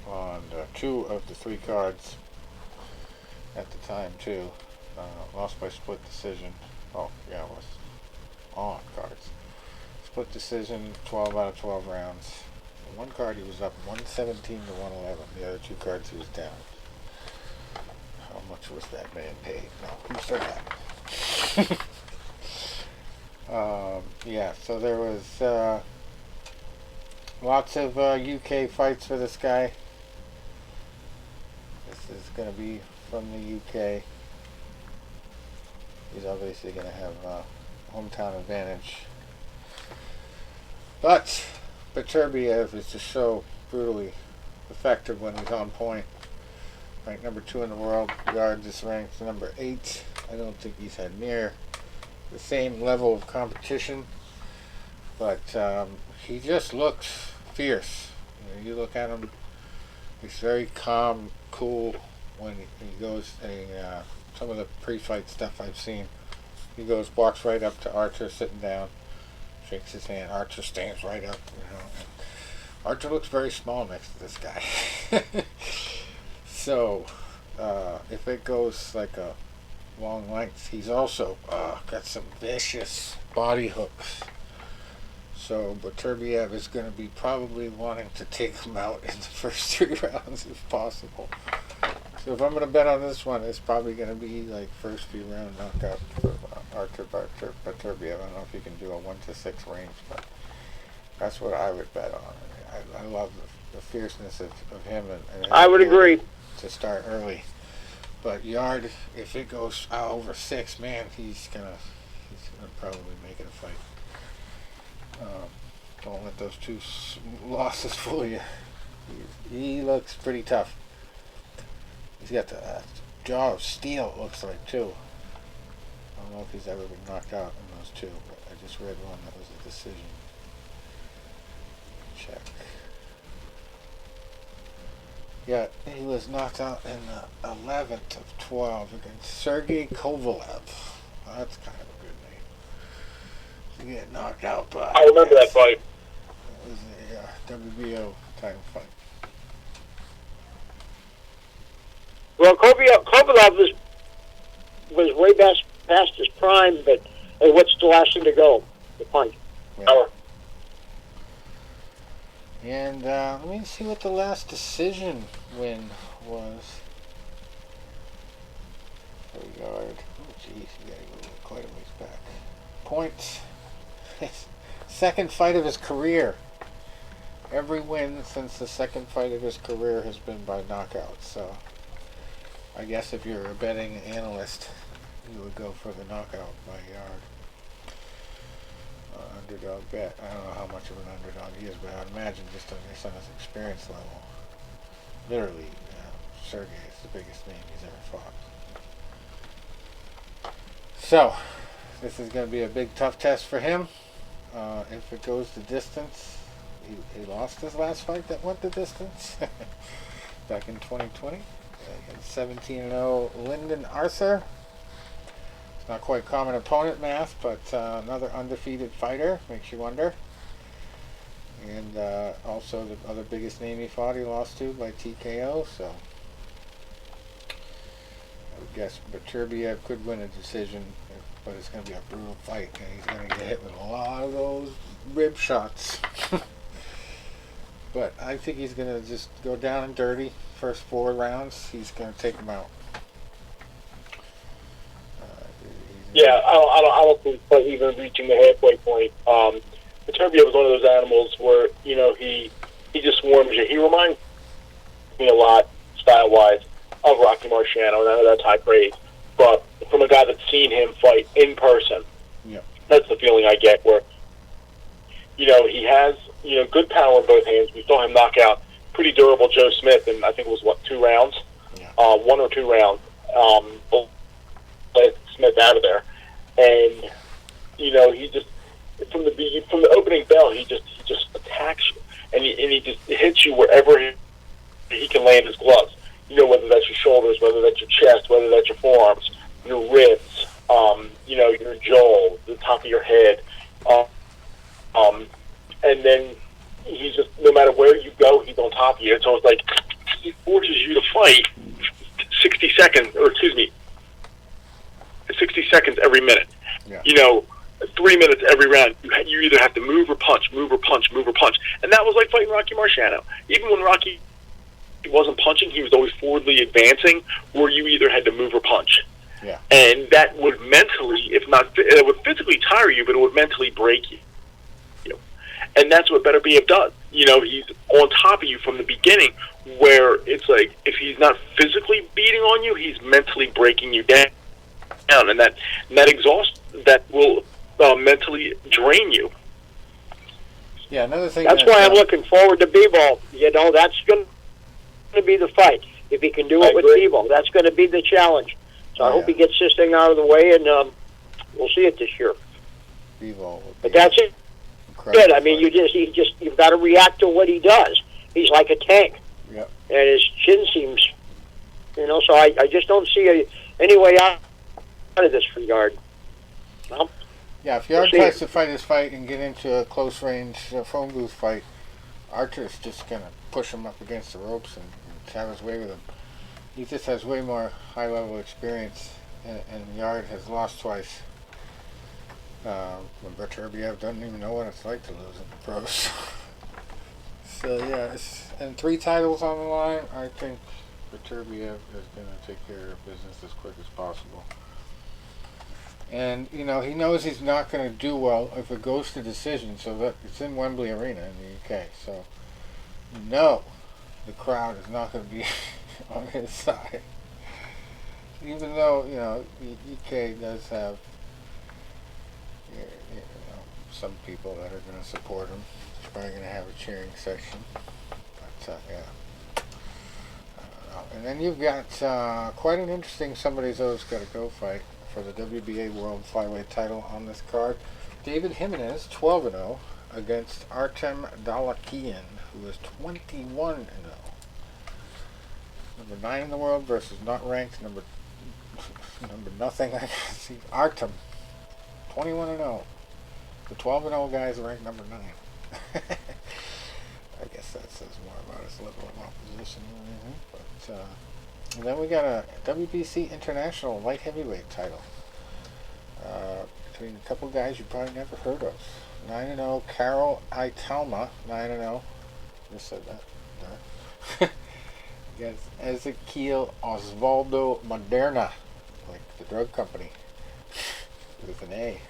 on 2 of the 3 cards at the time, too. Lost by split decision. Oh, yeah, it was on cards. Split decision, 12 out of 12 rounds. The one card he was up 117 to 111. The other 2 cards he was down. How much was that man paid? No, who said that? So there was lots of UK fights for this guy. This is going to be from the UK. He's obviously going to have hometown advantage. But Beterbiev is just so brutally effective when he's on point. Ranked number 2 in the world. Yarde is ranked number 8. I don't think he's had near the same level of competition, but he just looks fierce. You look at him, he's very calm, cool when he goes. Some of the pre-fight stuff I've seen, he walks right up to Archer sitting down, shakes his hand. Archer stands right up. Archer looks very small next to this guy. So if it goes like a long length, he's also got some vicious body hooks. So Beterbiev is going to be probably wanting to take him out in the first 3 rounds if possible. So if I'm going to bet on this one, it's probably going to be like first few round knockout for Artur Beterbiev. I don't know if you can do a 1-6 range, but that's what I would bet on. I love the fierceness of him and I would agree. To start early. But Yarde, if it goes over 6, man, he's gonna probably make it a fight. Don't let those 2 losses fool you. He looks pretty tough. He's got the jaw of steel, it looks like, too. I don't know if he's ever been knocked out in those 2, but I just read one that was a decision. Check. Yeah, he was knocked out in the 11th of 12 against Sergey Kovalev. That's kind of a good name. To get knocked out by. I remember that fight. It was a WBO title fight. Well, Kovalev was way past his prime, but hey, what's the last thing to go? The punch. Yeah. And let me see what the last decision win was. Yarde. Oh, jeez, you gotta go quite a ways back. Points. Second fight of his career. Every win since the second fight of his career has been by knockout. So, I guess if you're a betting analyst, you would go for the knockout by Yarde. Underdog bet. I don't know how much of an underdog he is, but I would imagine just based on his experience level. Literally, Sergey is the biggest name he's ever fought. So, this is going to be a big, tough test for him. If it goes the distance, he lost his last fight that went the distance back in 2020 against 17-0 Lyndon Arthur. Not quite common opponent math, but another undefeated fighter, makes you wonder. And also the other biggest name he fought, he lost to by TKO, so I would guess Beterbiev could win a decision, but it's going to be a brutal fight, and he's going to get hit with a lot of those rib shots. But I think he's going to just go down and dirty. First 4 rounds, he's going to take him out. Yeah, I don't think he's even reaching the halfway point. Beterbiev was one of those animals where, he just swarms you. He reminds me a lot, style-wise, of Rocky Marciano, and I know that's high praise, but from a guy that's seen him fight in person, yeah, that's the feeling I get, where, he has, good power in both hands. We saw him knock out pretty durable Joe Smith in, I think it was, 2 rounds? Yeah. 1 or 2 rounds. Let Smith out of there, and he just from the opening bell he just attacks you, and he just hits you wherever he can land his gloves. Whether that's your shoulders, whether that's your chest, whether that's your forearms, your ribs, your jaw, the top of your head, and then he's just, no matter where you go, he's on top of you. So it's like he forces you to fight 60 seconds, or excuse me, 60 seconds every minute. Yeah. 3 minutes every round. You either have to move or punch, move or punch, move or punch. And that was like fighting Rocky Marciano. Even when Rocky wasn't punching, he was always forwardly advancing, where you either had to move or punch. Yeah. And that would mentally, if not, it would physically tire you, but it would mentally break you. And that's what Beterbiev does. He's on top of you from the beginning, where it's like, if he's not physically beating on you, he's mentally breaking you down. And that will mentally drain you. Yeah, another thing. That's why I'm looking forward to B-Ball. That's going to be the fight. If he can do it with B-Ball, that's going to be the challenge. So I hope he gets this thing out of the way, and we'll see it this year. B-Ball. But that's it. Good. I mean, you've got to react to what he does. He's like a tank. Yep. And his chin seems, so I just don't see any way out of this for Yarde. Well, yeah, if Yarde tries to fight his fight and get into a close range phone booth fight, Archer's just going to push him up against the ropes and have his way with him. He just has way more high-level experience, and Yarde has lost twice. When Beterbiev doesn't even know what it's like to lose in the pros. So yeah, and 3 titles on the line. I think Beterbiev is going to take care of business as quick as possible. And he knows he's not going to do well if it goes to decision. So that it's in Wembley Arena in the UK. So you know the crowd is not going to be on his side. Even though, EK does have some people that are going to support him. He's probably going to have a cheering section. But, yeah. And then you've got quite an interesting somebody's always got to go fight for the WBA World Flyweight title on this card. David Jimenez, 12-0, against Artem Dalakian, who is 21-0. Number 9 in the world versus not ranked number nothing. I see Artem, 21-0. The 12-0 guy is ranked number 9. I guess that says more about his level of opposition than anything. But and then we got a WBC International Light Heavyweight title between a couple guys you probably never heard of. 9-0 Carol Italma, 9-0. Just said that. Against Ezequiel Osvaldo Moderna, like the drug company, with an A.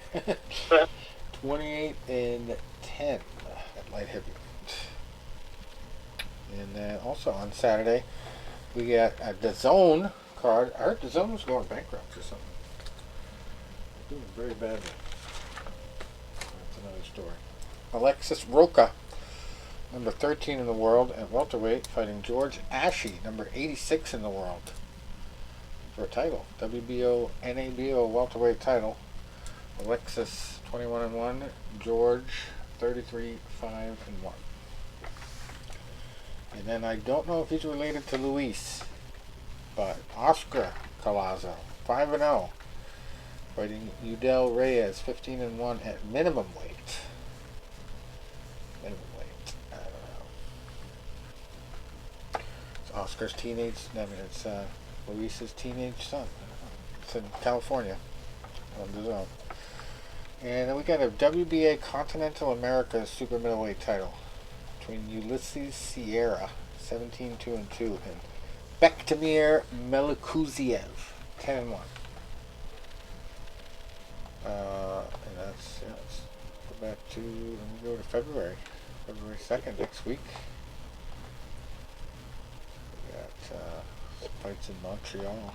28-10 at light heavyweight. And then also on Saturday, we got a DAZN card. I heard DAZN was going bankrupt or something. They're doing very badly. That's another story. Alexis Roca, number 13 in the world at welterweight, fighting George Ashe, number 86 in the world, for a title. WBO, NABO welterweight title. Alexis 21-1, George 33-5-1. And then I don't know if he's related to Luis, but Oscar Collazo, 5-0, fighting Udell Reyes, 15-1 at minimum weight. Minimum weight. I don't know. It's Oscar's it's Luis's teenage son. It's in California on the zone. And then we got a WBA Continental America Super Middleweight title between Ulysses Sierra, 17-2-2, and Bektemir Melikuziev, 10-1. And that's, let's go back to, let me go to February 2nd, next week. We got some fights in Montreal.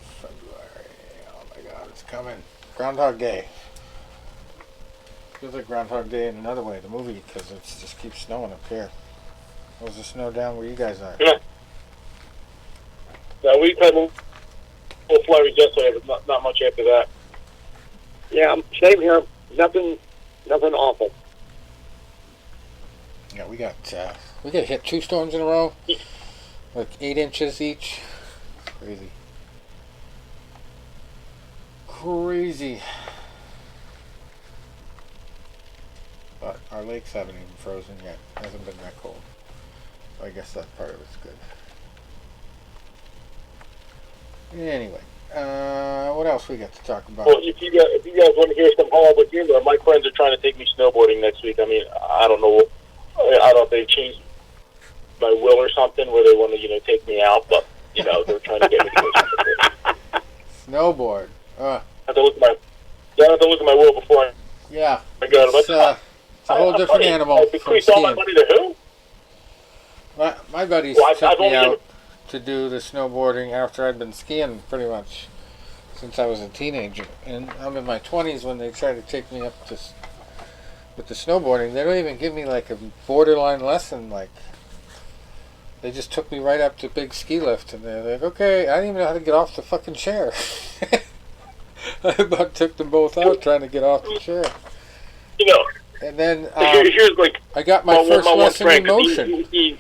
February, oh my god, it's coming. Groundhog Day. Feels like Groundhog Day in another way, the movie, because it just keeps snowing up here. Was the snow down where you guys are? Yeah. No, we've had a little flurry yesterday, but not much after that. Yeah, same here. Nothing awful. Yeah, we got hit 2 storms in a row, like 8 inches each. Crazy. But our lakes haven't even frozen yet. It hasn't been that cold. So I guess that part of it's good. Anyway, what else we got to talk about? Well, if you guys want to hear some horrible humor, my friends are trying to take me snowboarding next week. I mean, I don't know. I don't know if they changed my will or something where they want to, take me out, but, they're trying to get me to go snowboard. I have to look at my will before I go. It's a whole different animal from skiing. All my money to who? My buddies took me out to do the snowboarding after I'd been skiing pretty much since I was a teenager. And I'm in my 20s when they try to take me up with the snowboarding. They don't even give me like a borderline lesson. Like, they just took me right up to big ski lift, and they're like, okay, I didn't even know how to get off the fucking chair. I about took them both out trying to get off the chair. And then here's like I got my first lesson in motion.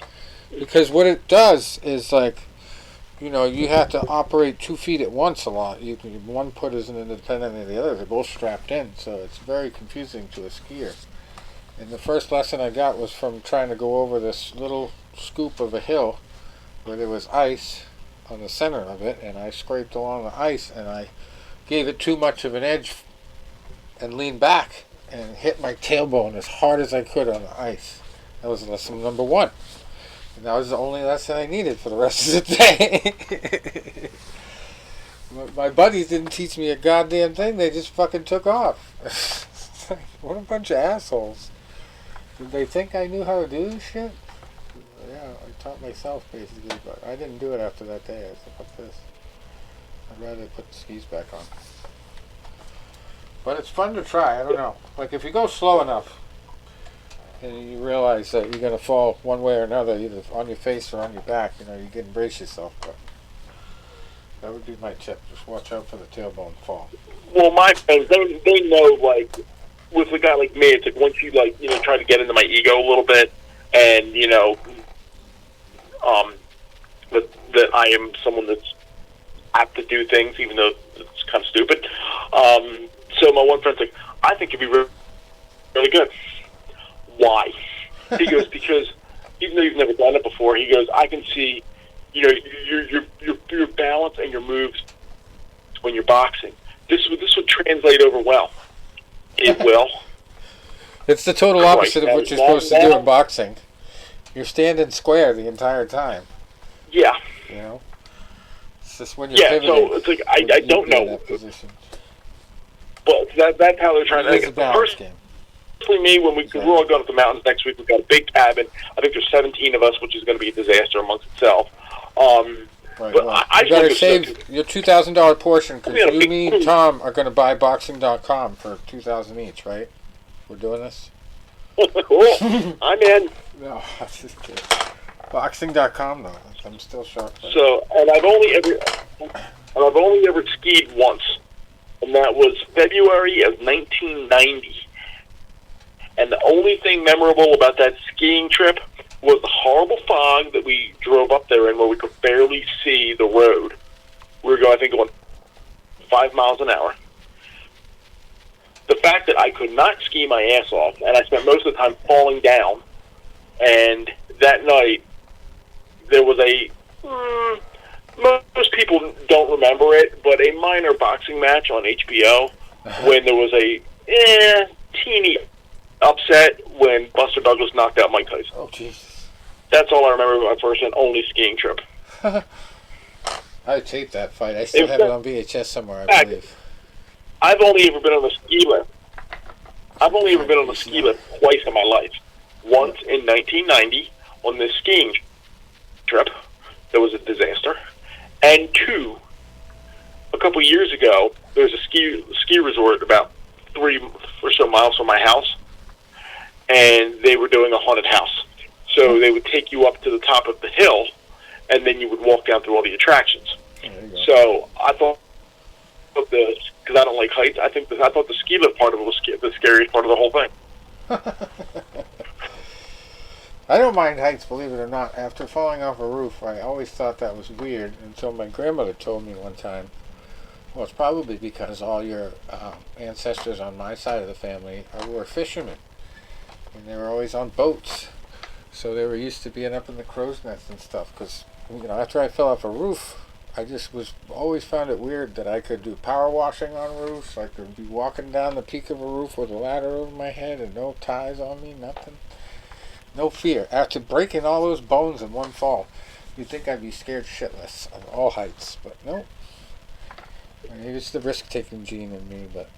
Because what it does is, like, you have to operate 2 feet at once a lot. One foot isn't independent of the other. They're both strapped in, so it's very confusing to a skier. And the first lesson I got was from trying to go over this little scoop of a hill where there was ice on the center of it, and I scraped along the ice, and I gave it too much of an edge and leaned back and hit my tailbone as hard as I could on the ice. That was lesson number 1. And that was the only lesson I needed for the rest of the day. My buddies didn't teach me a goddamn thing. They just fucking took off. What a bunch of assholes. Did they think I knew how to do this shit? Yeah, I taught myself basically, but I didn't do it after that day. I said, "Fuck this. I'd rather put the skis back on." But it's fun to try. I don't know. Like if you go slow enough, and you realize that you're gonna fall one way or another, either on your face or on your back, you can brace yourself. But that would be my tip. Just watch out for the tailbone fall. Well, my friends, they know, like, with a guy like me, it's like once you, like, try to get into my ego a little bit, and, that I am someone that's apt to do things, even though it's kind of stupid. So my one friend's like, I think you'd be really, really good. Why? He goes, because even though you've never done it before, he goes, I can see, your balance and your moves when you're boxing. This would translate over well. It will. It's the total opposite of what you're supposed to do in boxing. You're standing square the entire time. Yeah. It's just when you're pivoting. So it's like I don't know. But that's how they're trying to. It's a balance game. Personally, me, when we're all going up the mountains next week, we've got a big cabin. I think there's 17 of us, which is going to be a disaster amongst itself. Right, but well, I you better save your $2,000 portion because you, me, and Tom are going to buy boxing.com for $2,000 each, right? We're doing this. Cool. I'm in. No, that's just kidding. Boxing.com though. I'm still shocked. So, and I've only ever skied once, and that was February of 1990. And the only thing memorable about that skiing trip was the horrible fog that we drove up there in, where we could barely see the road. We were going 5 miles an hour. The fact that I could not ski my ass off, and I spent most of the time falling down, and that night, there was most people don't remember it, but a minor boxing match on HBO when there was a teeny upset when Buster Douglas knocked out Mike Tyson. Oh, Jesus. That's all I remember of my first and only skiing trip. I taped that fight. I still have it on VHS somewhere, I believe. I've only ever been on a ski lift. I've only ever been on a ski lift twice in my life. Once in 1990 on this skiing trip that was a disaster, and two, a couple years ago, there was a ski resort about 3 or so miles from my house, and they were doing a haunted house. So they would take you up to the top of the hill, and then you would walk down through all the attractions. So I thought, because I don't like heights, I thought the ski lift part of it was the scariest part of the whole thing. I don't mind heights, believe it or not. After falling off a roof, I always thought that was weird until my grandmother told me one time, well, it's probably because all your ancestors on my side of the family were fishermen, and they were always on boats. So they were used to being up in the crow's nest and stuff, because, after I fell off a roof, I just always found it weird that I could do power washing on roofs. I could be walking down the peak of a roof with a ladder over my head and no ties on me, nothing. No fear. After breaking all those bones in one fall, you'd think I'd be scared shitless of all heights, but no. Maybe it's the risk-taking gene in me, but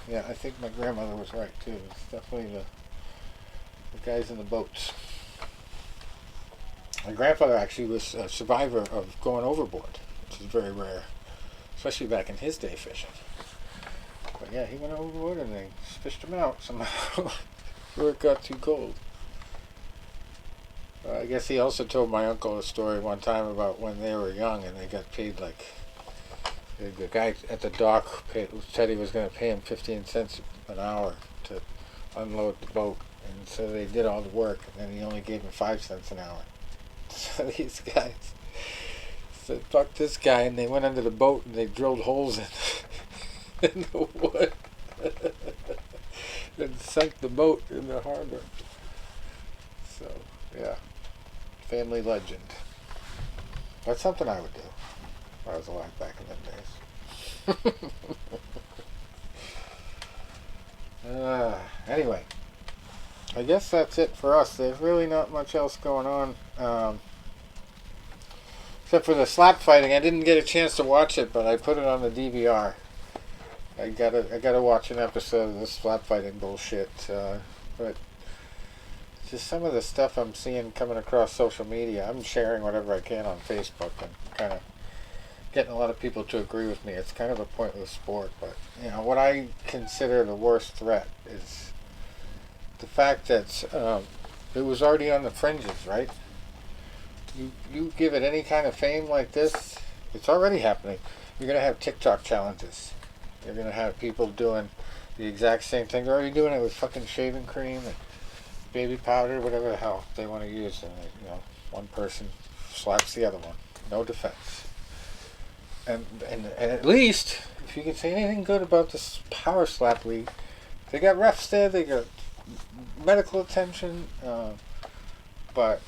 yeah, I think my grandmother was right too. It's definitely the guys in the boats. My grandfather actually was a survivor of going overboard, which is very rare, especially back in his day fishing. But yeah, he went overboard and they fished him out somehow before it got too cold. I guess he also told my uncle a story one time about when they were young and they got paid the guy at the dock said he was going to pay him 15 cents an hour to unload the boat, and so they did all the work, and then he only gave him 5 cents an hour. So these guys said, fuck this guy, and they went under the boat and they drilled holes in the wood and sank the boat in the harbor. So, yeah. Family legend. That's something I would do if I was alive back in them days. Anyway, I guess that's it for us. There's really not much else going on. Except for the SlapFighting. I didn't get a chance to watch it, but I put it on the DVR. I gotta watch an episode of this SlapFighting bullshit. But just some of the stuff I'm seeing coming across social media. I'm sharing whatever I can on Facebook and kind of getting a lot of people to agree with me. It's kind of a pointless sport, but what I consider the worst threat is the fact that it was already on the fringes, right? You give it any kind of fame like this, it's already happening. You're going to have TikTok challenges. You're going to have people doing the exact same thing. They're already doing it with fucking shaving cream and baby powder, whatever the hell they want to use. And one person slaps the other one. No defense. And at least, if you can say anything good about this Power Slap League, they got refs there, they got medical attention, but,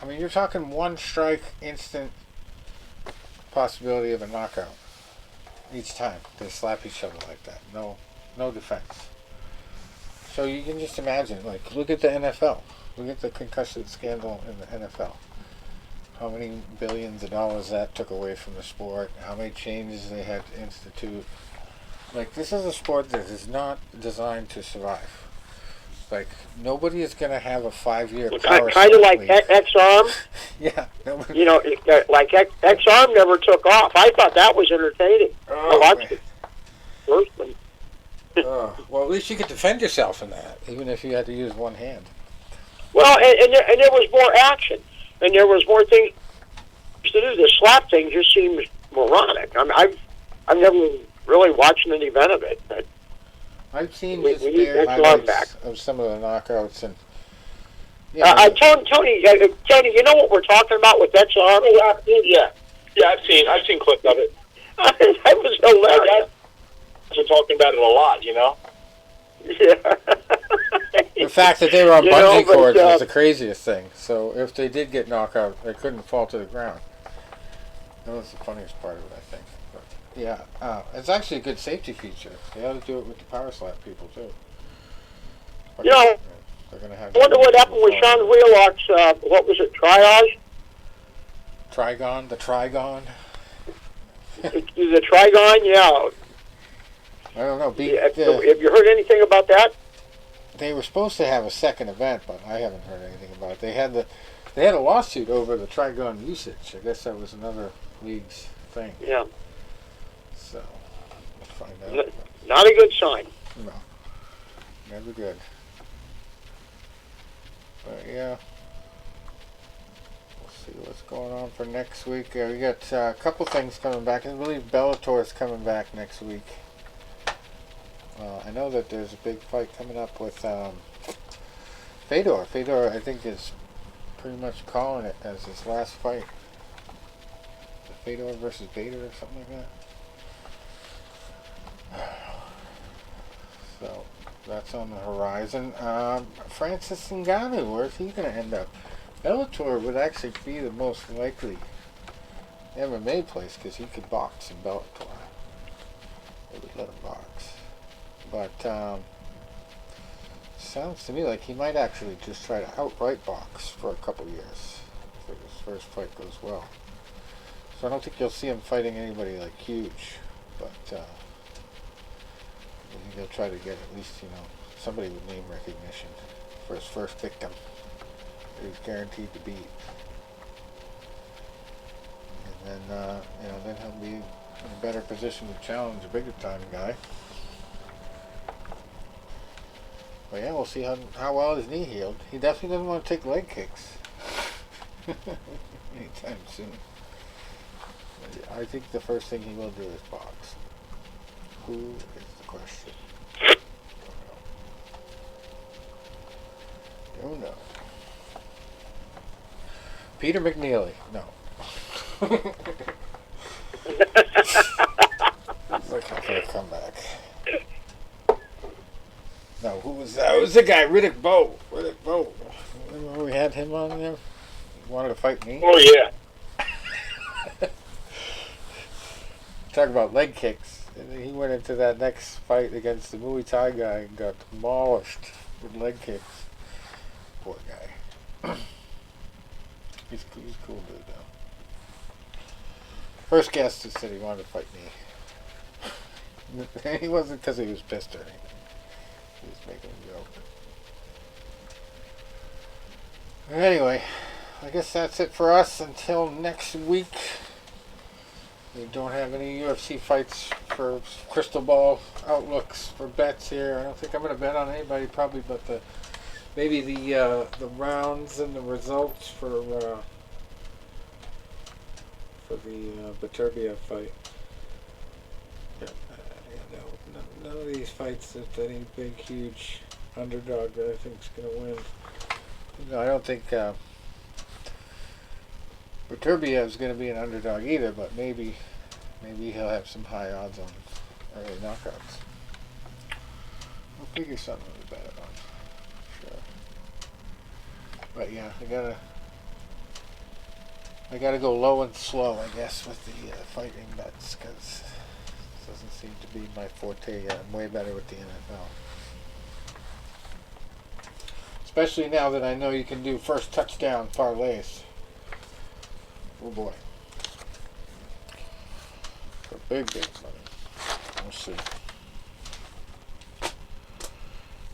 I mean, you're talking one strike, instant possibility of a knockout each time they slap each other like that. No defense. So you can just imagine, like, look at the NFL. Look at the concussion scandal in the NFL. How many billions of dollars that took away from the sport. How many changes they had to institute. Like, this is a sport that is not designed to survive. Like, nobody is going to have a 5-year power kind of like X-Arm. Yeah. Like X-Arm never took off. I thought that was entertaining. I watched it. First one. Well, at least you could defend yourself in that, even if you had to use one hand. Well, and there was more action, and there was more things to do. The slap thing just seems moronic. I mean, I've never really watched an event of it. But I've seen just bare highlights of some of the knockouts, and Tony, you know what we're talking about with X-Arm? Yeah, I've seen clips of it. That was hilarious. We're talking about it a lot, Yeah. The fact that they were on bungee cords was the craziest thing. So if they did get knocked out, they couldn't fall to the ground. That was the funniest part of it, I think. But, yeah, it's actually a good safety feature. They ought to do it with the power slap people too. But, they're gonna have. I wonder what happened with Sean Wheelock's. What was it? Triage? Trigon, the Trigon. The Trigon, yeah. I don't know. Have you heard anything about that? They were supposed to have a second event, but I haven't heard anything about it. They had a lawsuit over the Trigon usage. I guess that was another league's thing. Yeah. So, we'll find out. Not a good sign. No. Never good. But yeah. We'll see what's going on for next week. We got a couple things coming back. I believe Bellator is coming back next week. I know that there's a big fight coming up with Fedor. Fedor, I think, is pretty much calling it as his last fight. Fedor versus Bader or something like that. So, that's on the horizon. Francis Ngannou, where's he going to end up? Bellator would actually be the most likely MMA place because he could box in Bellator. They would let him box. But sounds to me like he might actually just try to outright box for a couple years if his first fight goes well. So I don't think you'll see him fighting anybody like huge, but I think he'll try to get at least somebody with name recognition for his first victim that he's guaranteed to beat, and then then he'll be in a better position to challenge a bigger time guy. But yeah, we'll see how well his knee healed. He definitely doesn't want to take leg kicks anytime soon. I think the first thing he will do is box. Who is the question? Don't know. Peter McNeely. No. He's looking for a comeback. No, who was that? It was the guy, Riddick Bowe. Remember we had him on there? He wanted to fight me? Oh, yeah. Talk about leg kicks. And he went into that next fight against the Muay Thai guy and got demolished with leg kicks. Poor guy. He's a cool dude, though. First guest that said he wanted to fight me. He wasn't because he was pissed or anything. He was making a joke. Anyway, I guess that's it for us until next week. We don't have any UFC fights for crystal ball outlooks for bets here. I don't think I'm going to bet on anybody probably, but maybe the rounds and the results for the Beterbiev fight. Yeah, none of these fights is any big, huge underdog that I think is going to win. No, I don't think Beterbiev is going to be an underdog either, but maybe he'll have some high odds on early knockouts. I'll figure something to bet on. Sure. But yeah, I gotta go low and slow, I guess, with the fighting bets, because it doesn't seem to be my forte yet. I'm way better with the NFL. Especially now that I know you can do first touchdown parlays. Oh boy. For big money. We'll see.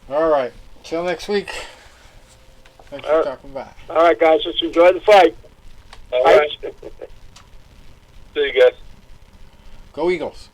Alright. Till next week. Thanks for talking back. Alright, guys. Let's enjoy the fight. All right. See you guys. Go Eagles.